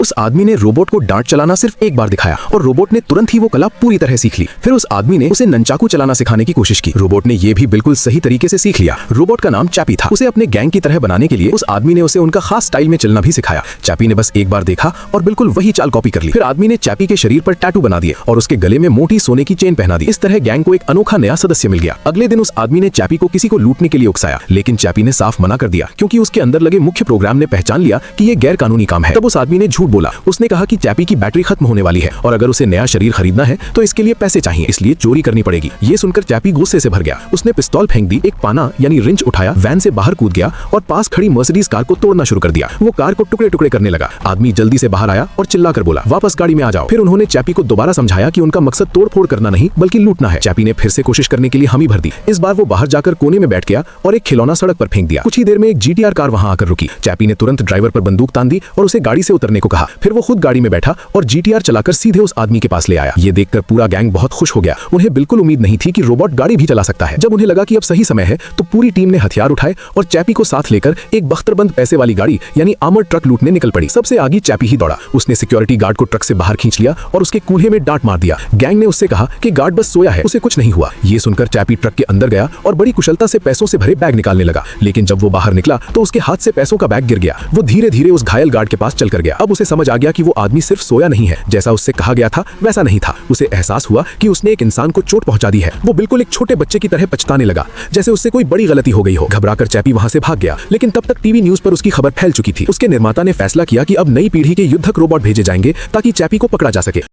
उस आदमी ने रोबोट को डांट चलाना सिर्फ एक बार दिखाया और रोबोट ने तुरंत ही वो कला पूरी तरह सीख ली। फिर उस आदमी ने उसे नंचाकू चलाना सिखाने की कोशिश की। रोबोट ने ये भी बिल्कुल सही तरीके से सीख लिया। रोबोट का नाम चैपी था। उसे अपने गैंग की तरह बनाने के लिए उस आदमी ने उसे उनका खास स्टाइल में चलना भी सिखाया। चैपी ने बस एक बार देखा और बिल्कुल वही चाल कॉपी कर ली। फिर आदमी ने चैपी के शरीर पर टैटू बना दिए और उसके गले में मोटी सोने की चेन पहना दी। इस तरह गैंग को एक अनोखा नया सदस्य मिल गया। अगले दिन उस आदमी ने चैपी को किसी को लूटने के लिए उकसाया, लेकिन चैपी ने साफ मना कर दिया क्योंकि उसके अंदर लगे मुख्य प्रोग्राम ने पहचान लिया कि ये गैर कानूनी काम है। तब उस आदमी ने झूठ बोला। उसने कहा कि चैपी की बैटरी खत्म होने वाली है और अगर उसे नया शरीर खरीदना है तो इसके लिए पैसे चाहिए, इसलिए चोरी करनी पड़ेगी। ये सुनकर चैपी गुस्से से भर गया। उसने पिस्तौल फेंक दी, एक पाना यानी रिंच उठाया, वैन से बाहर कूद गया और पास खड़ी मर्सिडीज कार को तोड़ना शुरू कर दिया। वो कार को टुकड़े टुकड़े करने लगा। आदमी जल्दी से बाहर आया और चिल्लाकर बोला, वापस गाड़ी में आ जाओ। फिर उन्होंने चैपी को दोबारा समझाया कि उनका मकसद तोड़फोड़ करना नहीं बल्कि लूटना है। चैपी ने फिर से कोशिश करने के लिए हामी भर दी। इस बार वो बाहर जाकर कोने में बैठ गया और एक खिलौना सड़क पर फेंक दिया। कुछ ही देर में एक जीटीआर कार वहां आकर रुकी। चैपी ने तुरंत ड्राइवर पर बंदूक तान दी और उसे गाड़ी से उतरने को कहा। फिर वो खुद गाड़ी में बैठा और जीटीआर चलाकर सीधे उस आदमी के पास ले आया। ये देखकर पूरा गैंग बहुत खुश हो गया। उन्हें बिल्कुल उम्मीद नहीं थी कि रोबोट गाड़ी भी चला सकता है। जब उन्हें लगा कि अब सही समय है तो पूरी टीम ने हथियार उठाए और चैपी को साथ लेकर एक बख्तरबंद पैसे वाली गाड़ी यानी आर्मर्ड ट्रक लूटने निकल पड़ी। सबसे आगे चैपी ही दौड़ा। उसने सिक्योरिटी गार्ड को ट्रक से बाहर खींच लिया और उसके कूल्हे में डांट मार दिया। गैंग ने उससे कहा कि गार्ड बस सोया है, उसे कुछ नहीं हुआ। ये सुनकर चैपी ट्रक के अंदर गया और बड़ी कुशलता से पैसों से भरे बैग निकालने लगा, लेकिन जब वो बाहर निकला तो उसके हाथ से पैसों का बैग गिर गया। वो धीरे धीरे उस घायल गार्ड के पास चलकर गया। अब उसे समझ आ गया कि वो आदमी सिर्फ सोया नहीं है, जैसा उससे कहा गया था वैसा नहीं था। उसे एहसास हुआ कि उसने एक इंसान को चोट पहुंचा दी है। वो बिल्कुल एक छोटे बच्चे की तरह पछताने लगा, जैसे उससे कोई बड़ी गलती हो गई हो। घबराकर चैपी वहां से भाग गया, लेकिन तब तक टीवी न्यूज पर उसकी खबर फैल चुकी थी। उसके निर्माता ने फैसला किया कि अब नई पीढ़ी के युद्धक रोबोट भेजे जाएंगे ताकि चैपी को पकड़ा जा सके।